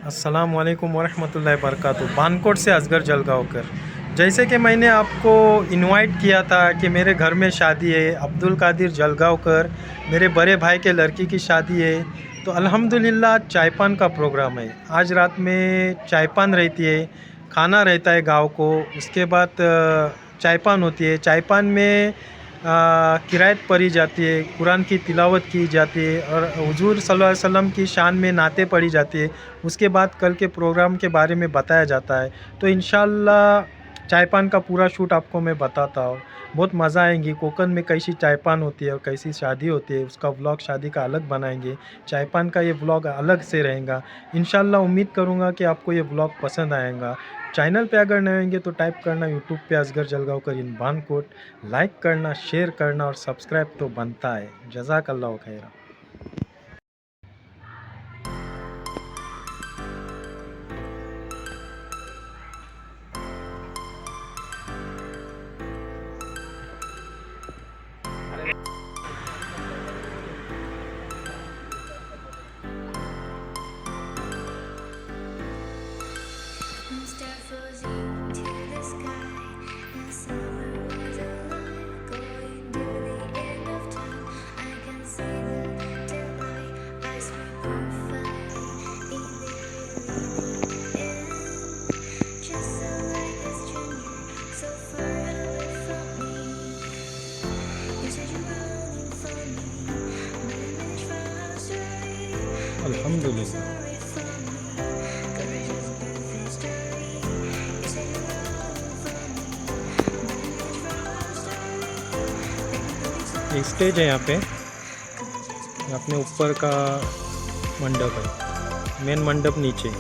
अस्सलाम वालेकुम वरहमतुल्लाहि वबरकातुहू। बानकोट से असगर जलगांवकर। जैसे कि मैंने आपको इनवाइट किया था कि मेरे घर में शादी है, अब्दुल कादिर जलगांवकर, मेरे बड़े भाई के लड़की की शादी है। तो अल्हम्दुलिल्लाह चाय पान का प्रोग्राम है। आज रात में चाय पान रहती है, खाना रहता है गाँव को। उसके बाद चाय पान होती है। चाय पान में किरायत पढ़ी जाती है, कुरान की तिलावत की जाती है और हुजूर सल्लल्लाहु अलैहि वसल्लम की शान में नाते पढ़ी जाती है। उसके बाद कल के प्रोग्राम के बारे में बताया जाता है। तो इंशाल्लाह चाय पान का पूरा शूट आपको मैं बताता हूँ। बहुत मज़ा आएंगी। कोकन में कैसी चाय पान होती है और कैसी शादी होती है, उसका व्लॉग शादी का अलग बनाएंगे। चाय पान का ये व्लॉग अलग से रहेगा। इंशाल्लाह उम्मीद करूँगा कि आपको ये व्लॉग पसंद आएगा। चैनल पे अगर नए होंगे तो टाइप करना यूट्यूब पे असगर जलगांवकर इन बानकोट, लाइक करना, शेयर करना और सब्सक्राइब तो बनता है। जज़ाकल्लाह खैरा। अल्हम्दुलिल्लाह। ये स्टेज है यहाँ पे, अपने ऊपर का मंडप है, मेन मंडप नीचे।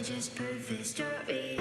Just perfect story.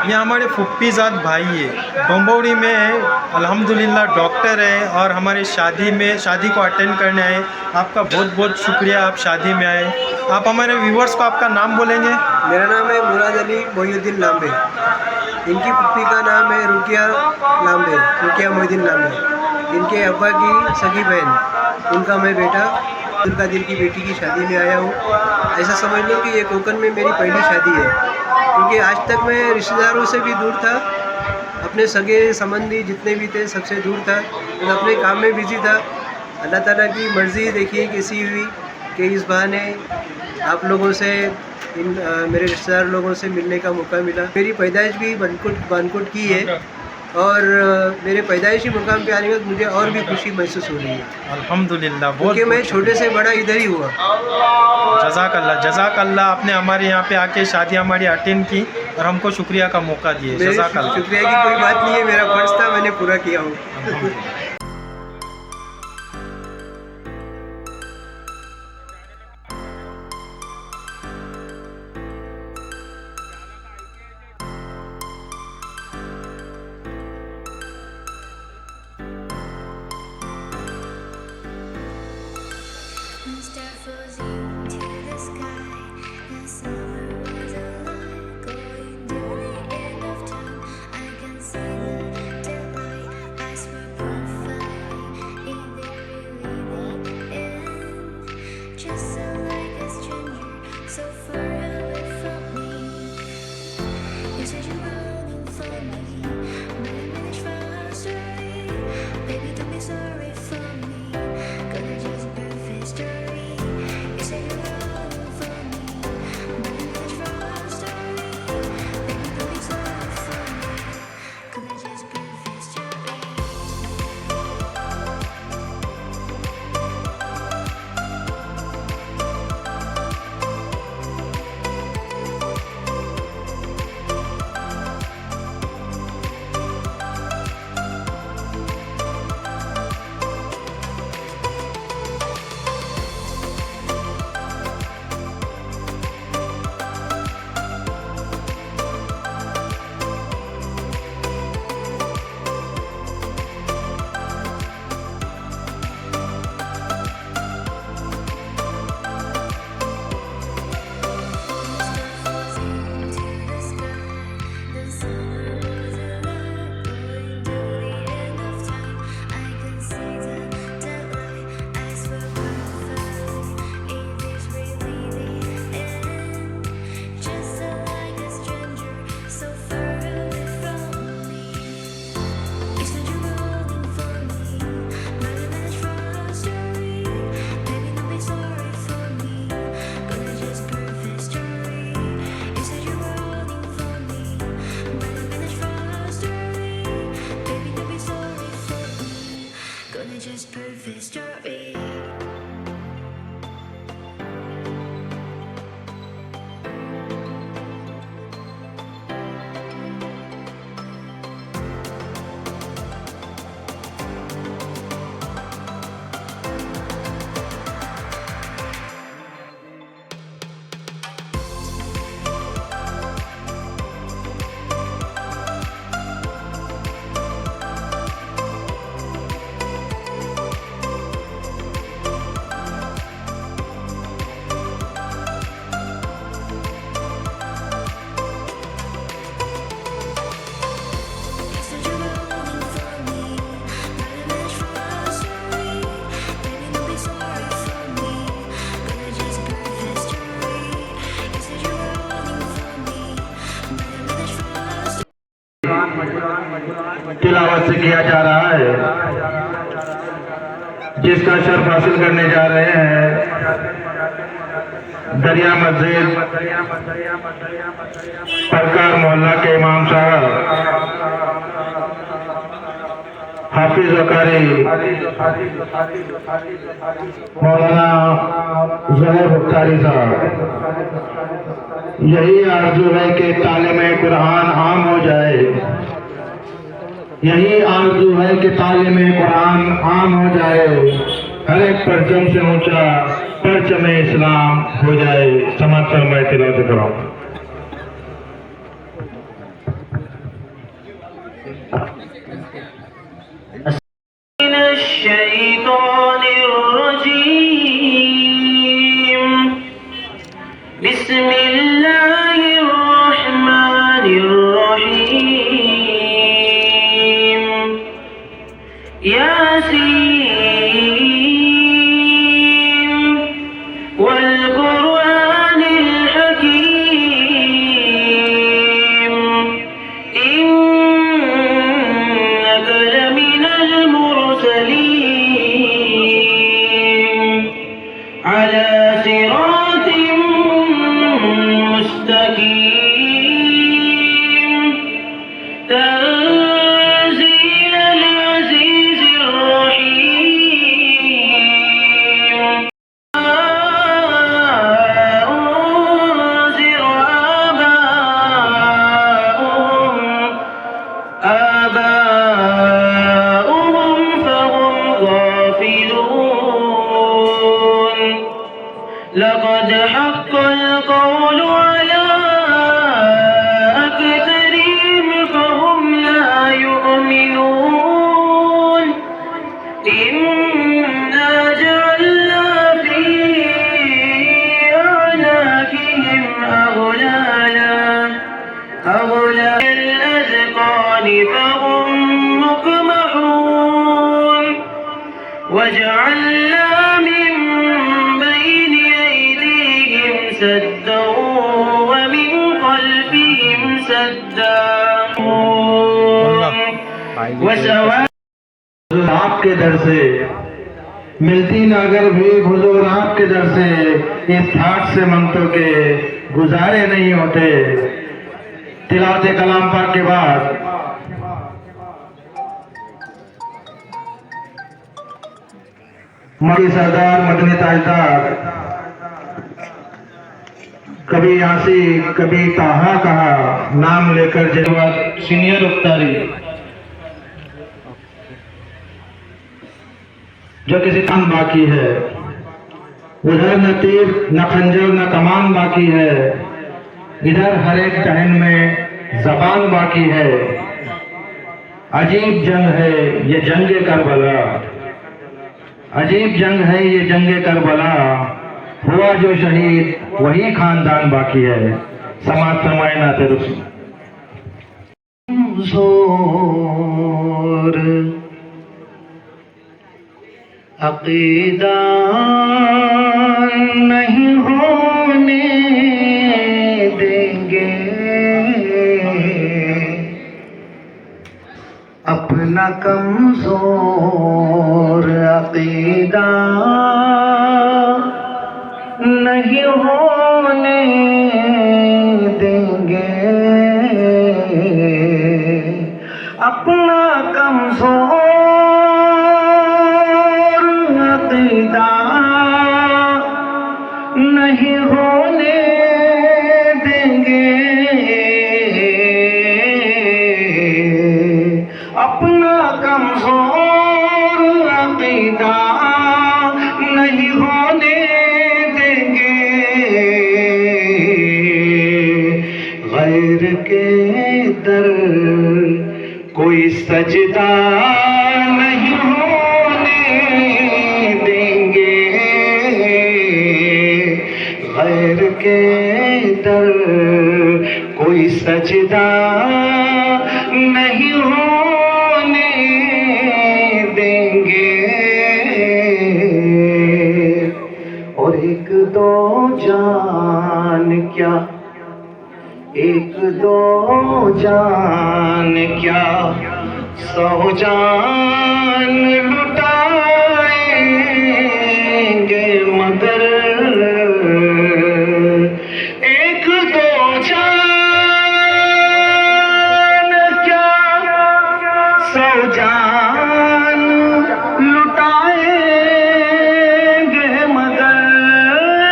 ये हमारे फुप्पीज़ाद भाई है, बम्बौड़ी में है, अल्हम्दुलिल्लाह डॉक्टर है और हमारे शादी को अटेंड करने आए। आपका बहुत बहुत शुक्रिया, आप शादी में आए। आप हमारे व्यूवर्स को आपका नाम बोलेंगे? मेरा नाम है मुराद अली मोहिउद्दीन लांबे। इनकी पुप्पी का नाम है रुकिया लांबे, रुकिया मोहिउद्दीन लांबे। इनके अब्बा की सगी बहन, उनका मैं बेटा अब्दुल कादिर की बेटी की शादी में आया हूँ। ऐसा समझ लो कि ये कोकन में मेरी पहली शादी है, क्योंकि आज तक मैं रिश्तेदारों से भी दूर था, अपने सगे संबंधी जितने भी थे सबसे दूर था, मैं अपने काम में बिजी था। अल्लाह ताला की मर्ज़ी देखिए कैसी हुई कि इस बहाने आप लोगों से मेरे रिश्तेदार लोगों से मिलने का मौका मिला। मेरी पैदाइश भी बानकोट की है और मेरे पैदाइशी मुकाम पे आने के बाद मुझे और भी खुशी महसूस हो रही है अल्हम्दुलिल्लाह, क्योंकि मैं छोटे से बड़ा इधर ही हुआ। जज़ाकल्लाह, आपने हमारे यहाँ पे आके शादी हमारी अटेंड की और हमको शुक्रिया का मौका दिए। जज़ाकल्लाह। शुक्रिया की कोई बात नहीं है, मेरा फर्ज था, मैंने पूरा किया हूँ। अल्हम्दुलिल्लाह। तिलावत से किया जा रहा है, जिसका शर्फ हासिल करने जा रहे हैं दरिया मस्जिद परकार मोहल्ला के इमाम साहब हाफिज वकारी मौलाना ज़ुहैर बुखारी साहब। यही आरज़ू है कि तालीम कुरान आम हो जाए, यही आरज़ू है कि तालीम कुरान आम हो जाए, हर एक परचम से ऊंचा परचम इस्लाम हो जाए। समाज फरमाए, तिलावत करो। वजअलना मिन बैनि ऐदीहिम सद्दा व मिन खल्फिहिम सद्दा आपके दर से मिलती न अगर भी हुजूर आपके दर से इस ठाट से मंतों के गुजारे नहीं होते। तिलावत कलाम पाक के बाद मकी सरदार मदनी ताजदार कभी यासी कभी ताहा कहा नाम लेकर जवाब सीनियर उफ्तारी जो किसी काम बाकी है, उधर न तीर न खंजर न कमान बाकी है, इधर हर एक टहन में जबान बाकी है। अजीब जंग है ये जंगे करबला, अजीब जंग है ये जंगे करबला, हुआ जो शहीद वही खानदान बाकी है। समाज फरमाए नाते रसूल अक़ीदा नहीं होने देंगे, अपना कमजोर अक़ीदा नहीं होने देंगे, अपना कमजोर नहीं होने देंगे, अपना कमजोर अक़ीदा नहीं होने देंगे, गैर के दर कोई सजदा नहीं होने देंगे, गैर के दर कोई सजदा नहीं होने देंगे। और एक दो जान क्या, एक दो जान क्या, 100 जान लुटाएंगे मगर एक दो जान क्या, 100 जान लुटाएंगे मगर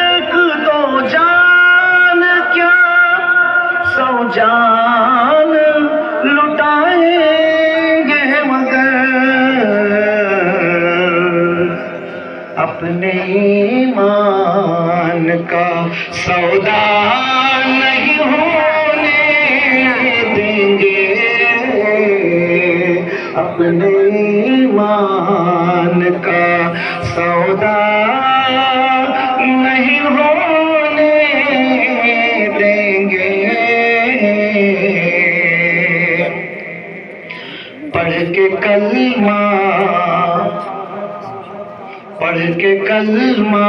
एक दो जान क्या, 100 जान लुटाएंगे मगर अपने ईमान का सौदा नहीं होने देंगे, अपने ईमान का सौदा नहीं होने देंगे। पढ़ के कलमा, पढ़ के कलमा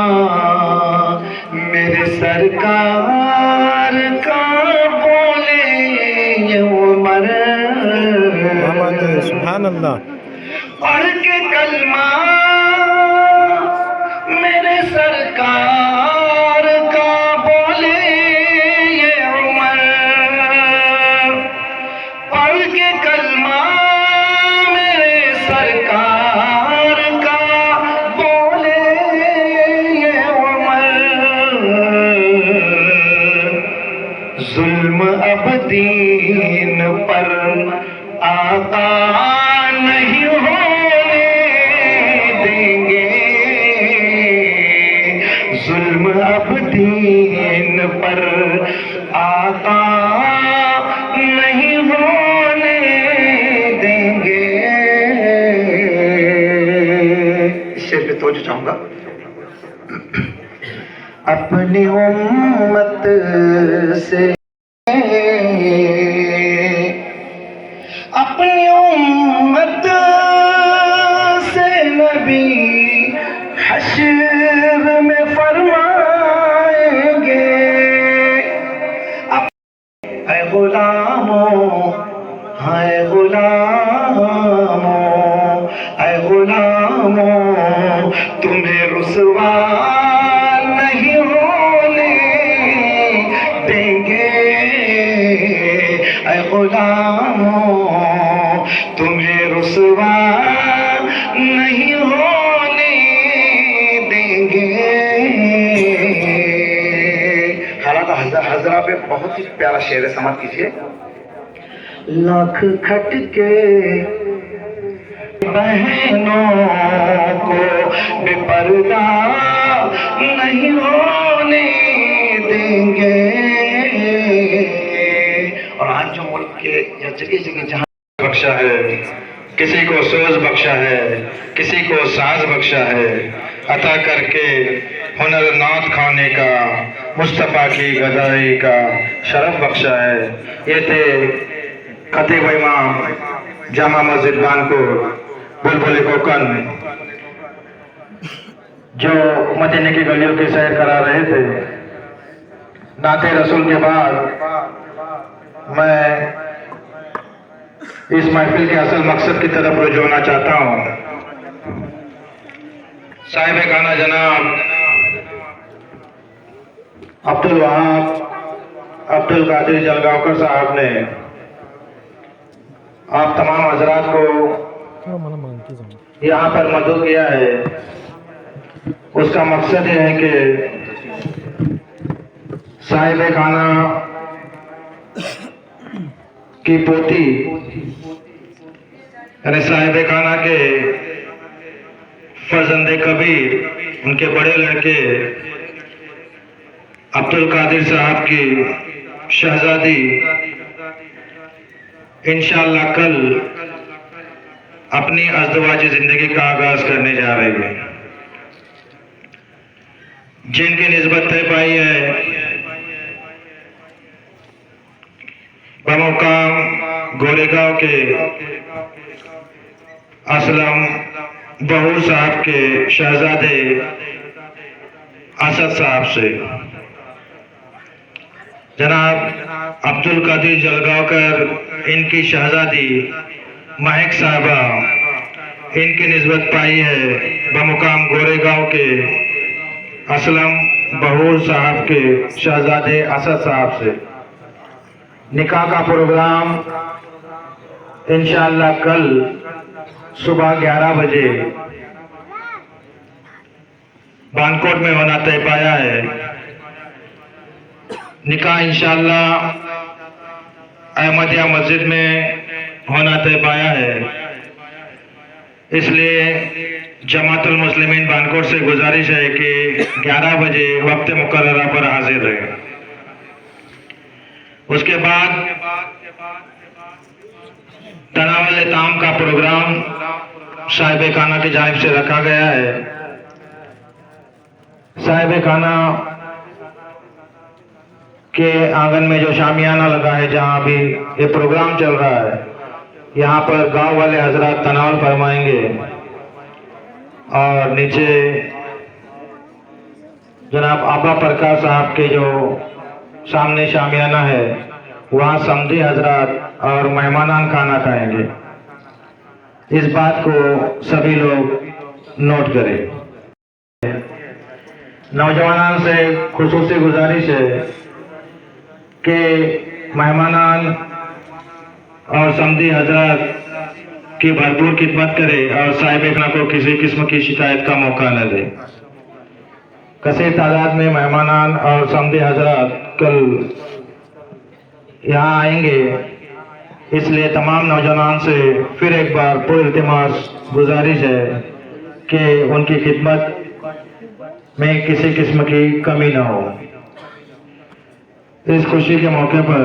मेरे सरकार का बोले ये उमर, सुभान अल्लाह। पढ़ के कलमा मेरे सरकार का बोले ये उमर, पढ़ के कलमा मेरे सरकार का बोले ये उमर, जुल्म अब दीन पर आका नहीं होने देंगे, जुल्म अब दीन पर आका नहीं होने देंगे। इस शेर पे तवज्जो चाहूंगा। अपनी उम्मत से, अपनी उम्मत से नबी ऐ गुलामों हाय गुलामों ऐ गुलामों तुम्हें रुसवा नहीं होने देंगे ऐ गुलामों तुम्हें रुसवा नहीं होने देंगे। हालात हजरा पे बहुत ही प्यारा शेर है, समाप्त कीजिए। लाख खटके बहनों को बेपर्दा नहीं होने देंगे। और आज जो मुल्क के या जगह जगह जहाँ बख्शा है, किसी को सोच बख्शा है, किसी को साज बख्शा है, अता करके हुनर नात खाने का मुस्तफ़ा की गदाई का शरफ बख्शा है। ये थे खतीब इमाम जामा मस्जिद बानकोट बुलबुल कोकन, जो मदीने की गलियों की सैर करा रहे थे। नाते रसूल के बाद मैं इस महफिल के असल मकसद की तरफ रुजू होना चाहता हूँ। साहिब खाना जनाब अब्दुल वहाब अब्दुल कादिर जलगांवकर साहब ने आप तमाम हजरात को यहाँ पर मदऊ किया है। उसका मकसद यह है कि साहिब खाना की पोती यानी साहिब खाना के फर्जंदे कबीर, उनके बड़े लड़के अब्दुल कादिर साहब की शहजादी इंशाअल्लाह कल अपनी अज़दवाजी जिंदगी का आगाज करने जा रही है। जिनकी निस्बत तय पाई है बमुकाम गोरेगांव के असलम बहूर साहब के शहजादे असद साहब से जनाब अब्दुल कादिर जलगांवकर, इनकी शहजादी महक साहबा, इनकी निस्बत पाई है बमुकाम गोरेगांव के असलम बहूर साहब के शहजादे असद साहब से। निकाह का प्रोग्राम इंशाअल्लाह कल सुबह 11 बजे बानकोट में होना तय पाया है। निकाह इंशाअल्लाह अहमदिया मस्जिद में होना तय पाया है। इसलिए जमातुल मुस्लिमीन बानकोट से गुजारिश है कि 11 बजे वक्त मुकर्ररा पर हाजिर रहे। उसके बाद तनावल ताम का प्रोग्राम साहिब खाना की जानिब से रखा गया है। साहिब खाना के आंगन में जो शामियाना लगा है, जहां अभी ये प्रोग्राम चल रहा है, यहाँ पर गांव वाले हजरात तनावल फरमाएंगे और नीचे जनाब आबा प्रकाश साहब के जो सामने शामियाना है, वहाँ समधी हजरात और मेहमानान खाना खाएंगे। इस बात को सभी लोग नोट करें। नौजवानों से खुसूसी गुजारिश है कि मेहमानान और समधी हजरात की भरपूर खिदमत करे और साहिब खाना को किसी किस्म की शिकायत का मौका न दे। कसीर तादाद में मेहमानान और समधी हजरात कल यहाँ आएंगे, इसलिए तमाम नौजवान से फिर एक बार पुरइल्तिमास गुजारिश है कि उनकी खिदमत में किसी किस्म की कमी न हो। इस खुशी के मौके पर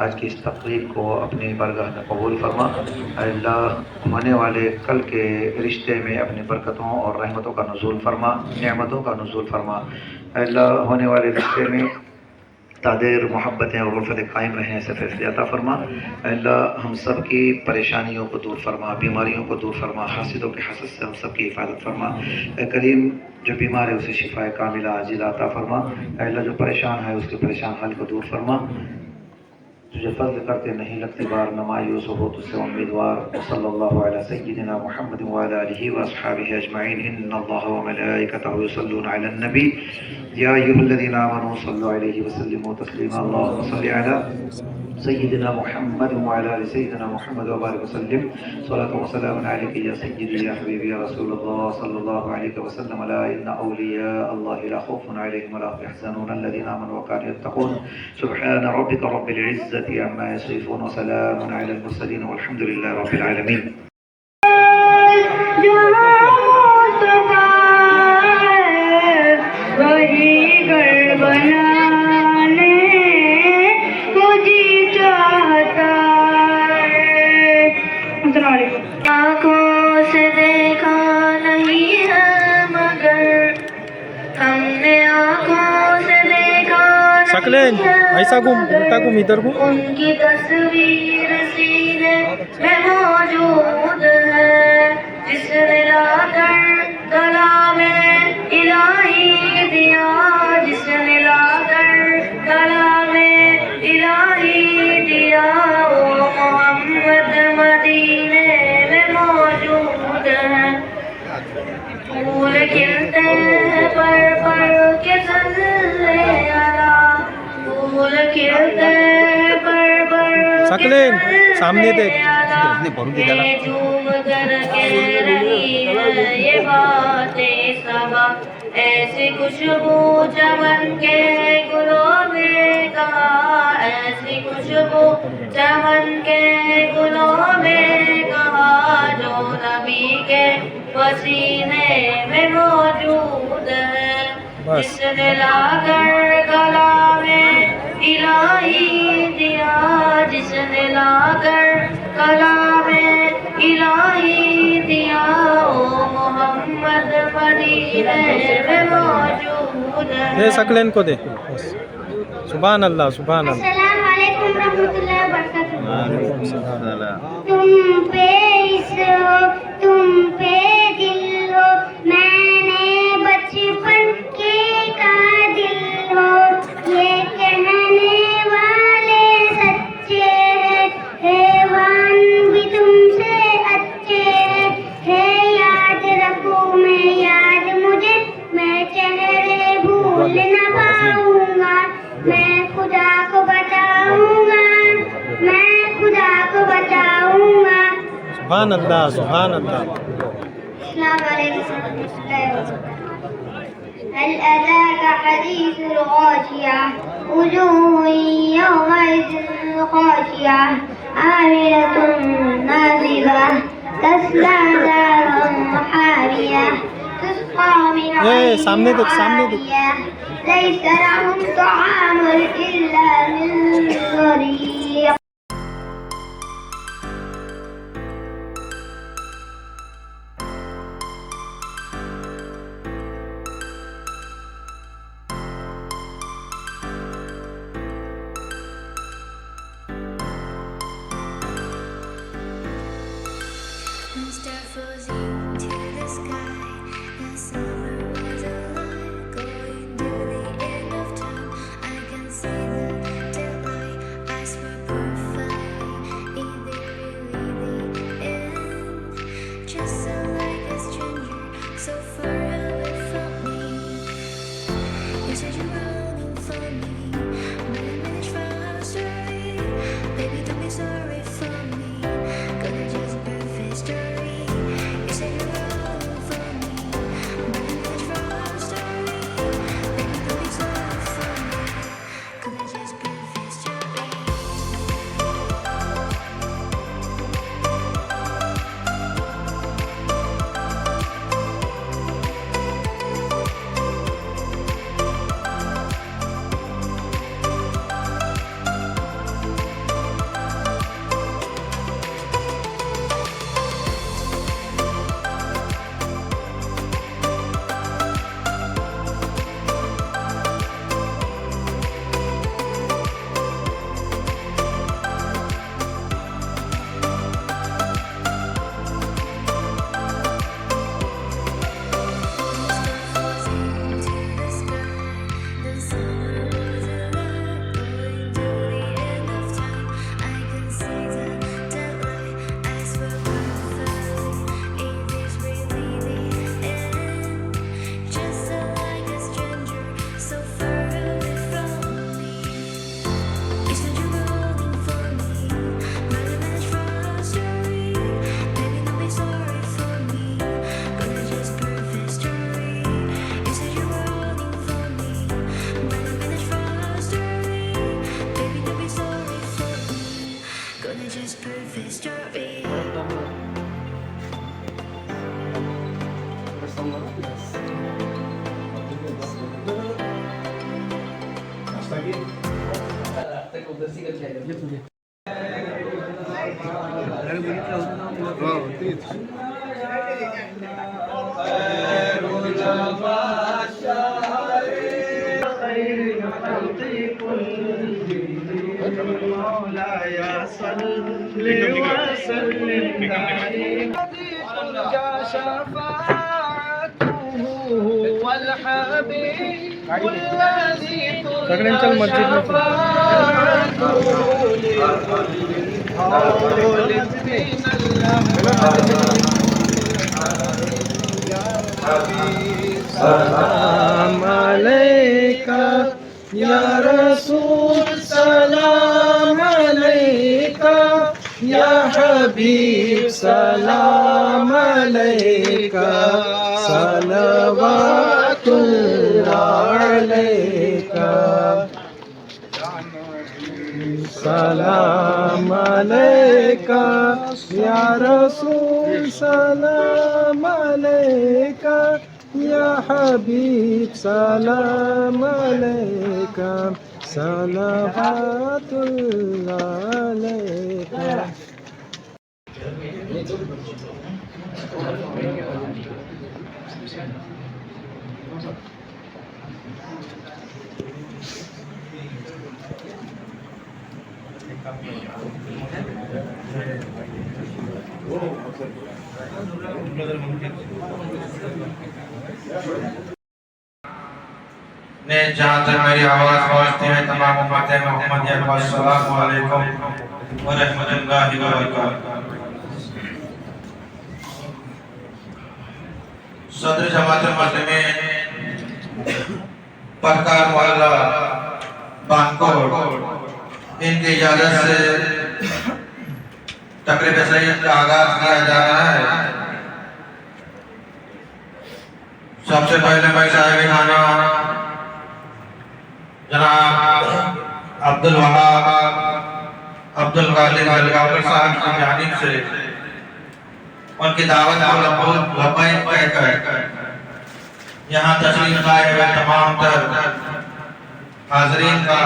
आज की इस तकरीब को अपनी बारगाह में कबूल फरमा। अल्लाह होने वाले कल के रिश्ते में अपनी बरकतों और रहमतों का नुज़ूल फरमा, नेमतों का नुज़ूल फरमा। अल्लाह होने वाले रिश्ते में तादेर मोहब्बतें और उल्फतें कायम रहें, ऐसे फैसले अता फरमा। अल्लाह हम सब की परेशानियों को दूर फरमा, बीमारियों को दूर फरमा, हासिदों के हसद से हम सब की हिफाजत फरमा। करीम जो बीमार है उसे शिफाए कामिला आजिला अता फरमा। अल्लाह जो परेशान है उसके परेशान हाल को दूर फरमा। तुझे फज़्ल करते नहीं लगती बार, न मायूस हो तुझसे उम्मीदवार। सल्लल्लाहु अला सय्यिदिना मुहम्मद व अला आलिहि व अस्हाबिहि अजमईन। इन्नल्लाह व मलाइकतहु युसल्लूना अलन नबी या अय्युहल्लज़ीना आमनू सल्लु अलैहि व सल्लिमू तस्लीमा। अल्लाहुम्मा सल्लि अला सय्यिदिना मुहम्मद व अला आलि सय्यिदिना मुहम्मद व बारिक व सल्लिम। सलातु व सलामुन अलैका या सय्यिदी या हबीबी या रसूलल्लाह सल्लल्लाहु अलैहि व सल्लम। अला इन्ना औलिया अल्लाहि ला खौफुन अलैहिम व ला हुम यहज़नून अल्लज़ीना आमनू व कानू यत्तक़ून। सुब्हान रब्बिका रब्बिल इज़्ज़ति अम्मा यसिफून व सलामुन अलल मुरसलीन वल्हम्दुलिल्लाहि रब्बिल आलमीन। आँखों से देखा नहीं है मगर हमने आँखों से देखा सकलेन ऐसा घूम, उल्टा घूम, इधर घूम। उनकी तस्वीर सीने में मौजूद है जिसने लाकर कलामे इलाही दिया, जिसने लाकर कलामे इलाही दिया। वो मोहम्मद मदीने में मौजूद है। फूल खिलते हैं पर के सल्ले अला, फूल खिलते हैं पर सकलेन सामने देख। झूम कर कह रही है ये बातें सबा। ऐसी खुशबू चमन के गुलों में कहा, ऐसी खुशबू चमन के गुलों में कहा जो नबी के पसीने में मौजूद है। जिसने लाकर कलामे इलाही दिया, जिसने लाकर कलामे इलाही दिया। ओ मोहम्मद मदीने में मौजूद है। दे सकलेन को दे। सुभान अल्लाह, सुभान अल्लाह। अस्सलाम वालेकुम रहमतुल्लाहि व बरकातहू। वालेकुम सलाम। तुम पे इस हो, तुम पे दिल हो, मैंने बचपन के का दिल हो। ये कहने वाले सच्चे हैं, हैवान भी तुमसे अच्छे हैं। है याद रखूं मैं याद मुझे, मैं चेहरे भूल न पाऊंगा। मैं खुदा को बताऊंगा, मैं खुदा को बताऊंगा। सुभान अल्लाह, सुभान अल्लाह। अस्सलाम वालेकुम। हल अताका हदीसुल गाशिया, वुजूह यौमइज़िन खाशिया, आमिलतुन नाज़िबा, तस्ला नारन हामिया, तुस्क़ा मिन सामने देख, सामने देख। लैस लहुम तआमुन इल्ला मिन ज़रीअ। Start floating to the sky. The summer was alive, going to the end of time. I can see the daylight. I swear. gonna just prove his story. सगळ्यांच्या मस्जिद सलाम अलैका या रसूल सलाम अलैका या हबीब सलाम अलैका सलवातुल्लाह अलैका सलाम अलैका या रसूल सलाम अलैका या हबीब सलाम अलैका सलवातुल्लाह अलैका। ने जहाँ तक मेरी आवाज़ पहुँचती है तमाम उम्मत मोहम्मदिया को अस्सलामु अलैकुम व रहमतुल्लाहि व बरकातुहू। सदर जमात मुस्लिमीन परकार मोहल्ला बानकोट इनकी इजाज़त से तकरीब सईद का आगाज़ किया जा रहा है। सबसे पहले मैं साहिब खाना जनाब अब्दुल वहाब अब्दुल गालिब जलगावकर साहब की जानिब से उनकी दावत को लब्बैक कहकर यहाँ तशरीफ लाए हुए तमाम तर हाज़रीन का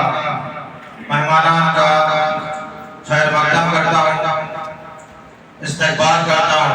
मेहमानान का खैर मक़दम करता हूँ, इस्तक़बाल करता हूँ।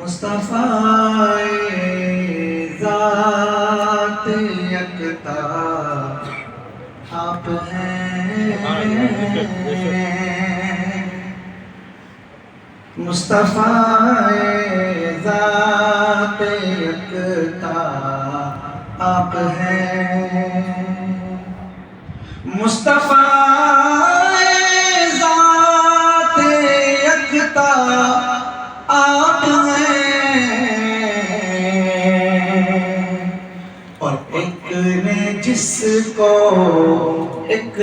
मुस्तफ़ा ज़ात यकता आप हैं, मुस्तफ़ा ज़ात यकता आप हैं। जिसको एक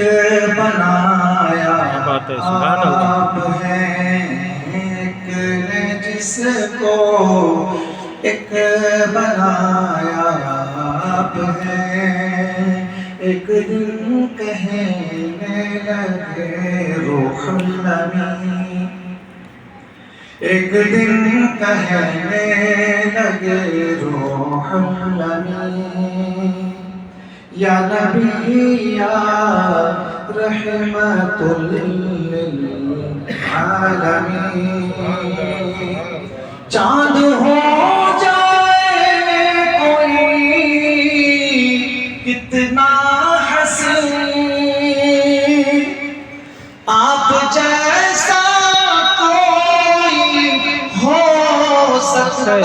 बनाया बात है, सुभान अल्लाह। आप हैं, एक ने जिसको एक बनाया आप हैं, एक दिन कहने लगे रूहुल अमीन, एक दिन कहने लगे रूहुल अमीन, या नबी या रहमतुल लिल आलमीन। चांद हो जाए कोई कितना हसीन, आप जैसा कोई हो सकता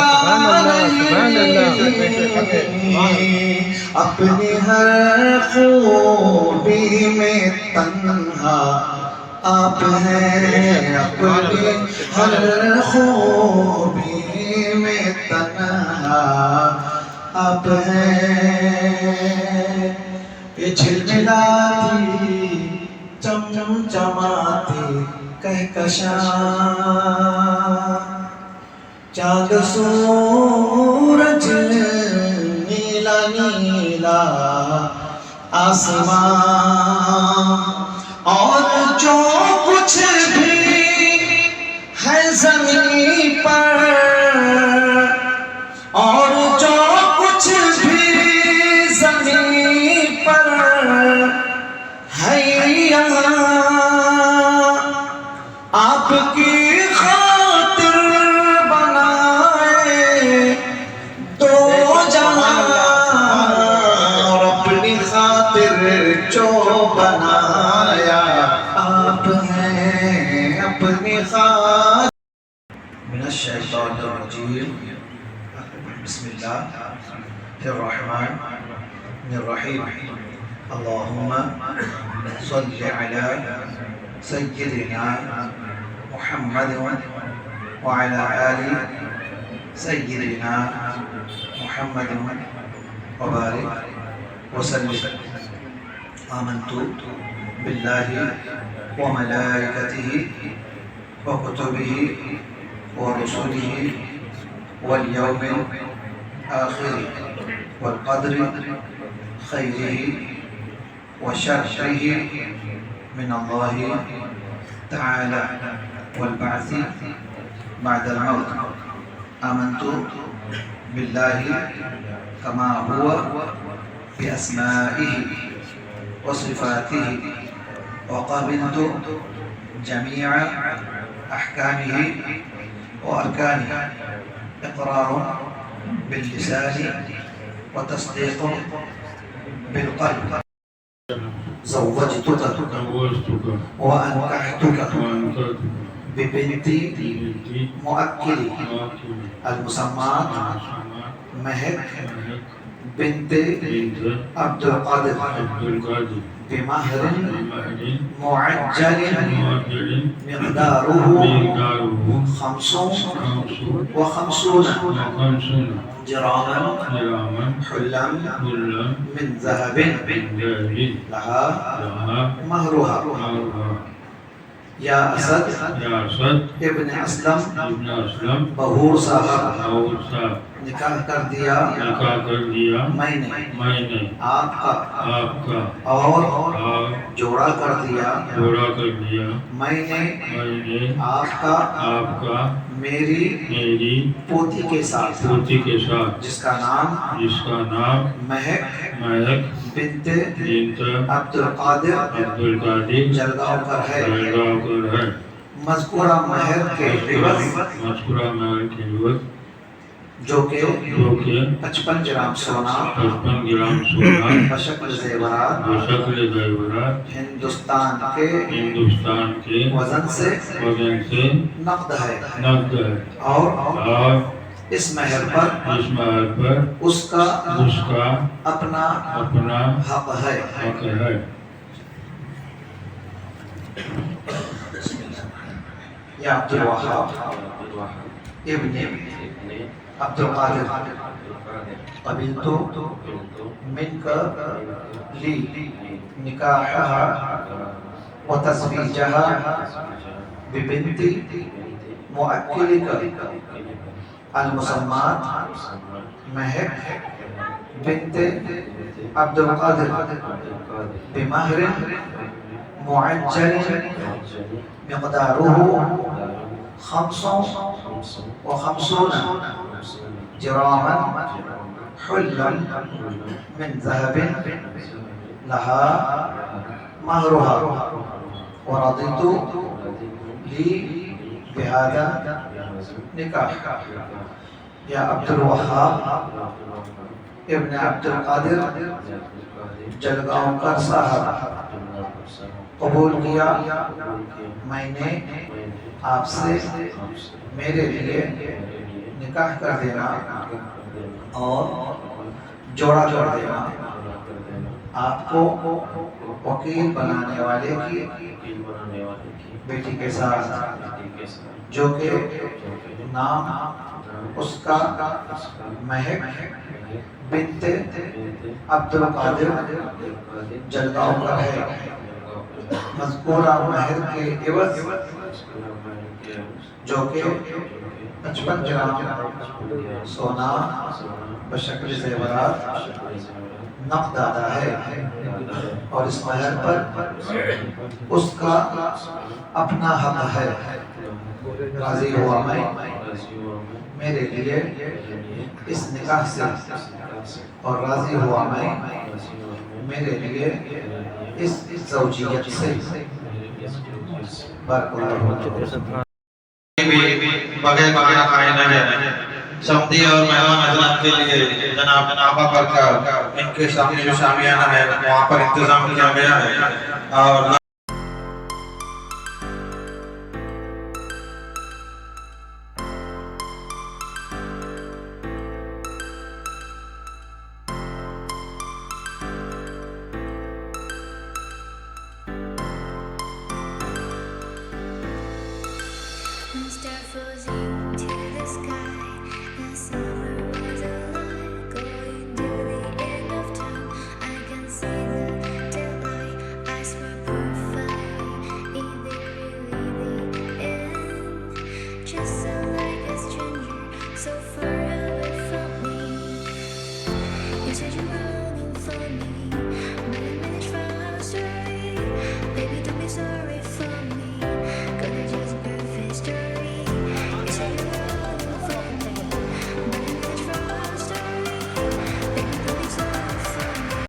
नहीं, अपनी हर खूबी में तन्हा आप हैं, अपनी हर खूबी में तन्हा आप हैं। ये झिलमिलाती चमचमाती कहकशां, चांद सूरज नीला नीला आसमां, और जो कुछ भी है ज़मीन पर, और जो कुछ भी ज़मीन पर है यहाँ, आपकी खातिर बनाए दो जहां, और अपनी खातिर जो बनाया आप हैं, अपनी खातिर। मिनश्शैतानिर्रजीम, बिस्मिल्लाहिर्रहमानिर्रहीम। अल्लाहुम्मा सल्लि अला सय्यिदिना मुहम्मद व अला आलि सय्यिदिना मुहम्मद व बारिक व सल्लिम। आमन्तु बिल्लाहि व मलाइकतिहि व कुतुबिहि व रुसुलिहि वल यौमिल आखिर वल क़द्रि खैरिहि व शर्रिहि मिन अल्लाहि तआला वल बअसी बअदल मौत। आमन्तु बिल्लाहि कमा हुवा बिअस्माइहि व सिफातिहि व क़बिलतु जमीअ अहकामिहि व अरकानिहि। इक़रार बिल्लिसानि व तस्दीक़ बिलक़ल्ब। ज़व्वजतुक व अनकहतुक बिबिन्ति मुअक्किली अल-मुसम्मात महक बिन्ते अब्दुल क़ादिर बिमहरिन मुअज्जलिन मिक़दारुहु खम्सून व खम्सून जिरामन हुल्लम मिन ज़हबिन लहा महरुहा। या असद इब्न असलम बहूर साहब, निकाह कर दिया मैंने आपका और जोड़ा कर दिया मैंने आपका मेरी पोती के साथ जिसका नाम महक बिन्ते अब्दुल क़ादिर जलगांवकर है। मज़कूरा महर के एवज़ जो के 55 ग्राम सोना बशक्ल ज़ेवरात हिंदुस्तान के वज़न से नक़द है, और इस महर पर उसका अपना हक़ है। या अब्दुल वहाब इब्न अब्दुल कादिर कबिलतु मिनका ली निकाहहा व तज़वीजहा बिबिन्ति मुअक्किलिका अल-मुसम्मात महक बिन्ते अब्दुल कादिर बिमहरिन मुअज्जलिन मिक़दारुहु 55 जिरामन हुल्लन मिन ज़हबिन लहा महरुहा व रदितु ली बिहादा निकाह। या अब्दुल वहाब इब्न अब्दुल कादिर जलगांवकर साहब, कबूल किया मैंने आपसे मेरे लिए निकाह कर देना और जोड़ा कर देना, आपको वकील बनाने वाले की बेटी के साथ, जो कि नाम उसका महक बिन्ते अब्दुल कादिर जलगांवकर है। मज़कूरा महर के एवज़ जो कि 55 ग्राम सोना बशक्ल ज़ेवरात नक़द अदा है, और इस महर पर उसका अपना हक है। राज़ी हुआ मैं मेरे लिए इस निकाह से, और राज़ी हुआ मैं मेरे लिए इस ज़ौजियत से। बगैर खाना खाए न जाए। सऊदी और मेहमान हज़रात के लिए जनाब नाबा पर इनके सामने जो शामियाना है वहाँ पर इंतजाम किया गया है। और Star floating to the sky. The summer was alive, going to the end of time. I can see the daylight. I swear perfect. Is there really the end? Just so like a stranger, so far away from me. You said you were longing for me, but I managed from our story. Baby, don't be sorry.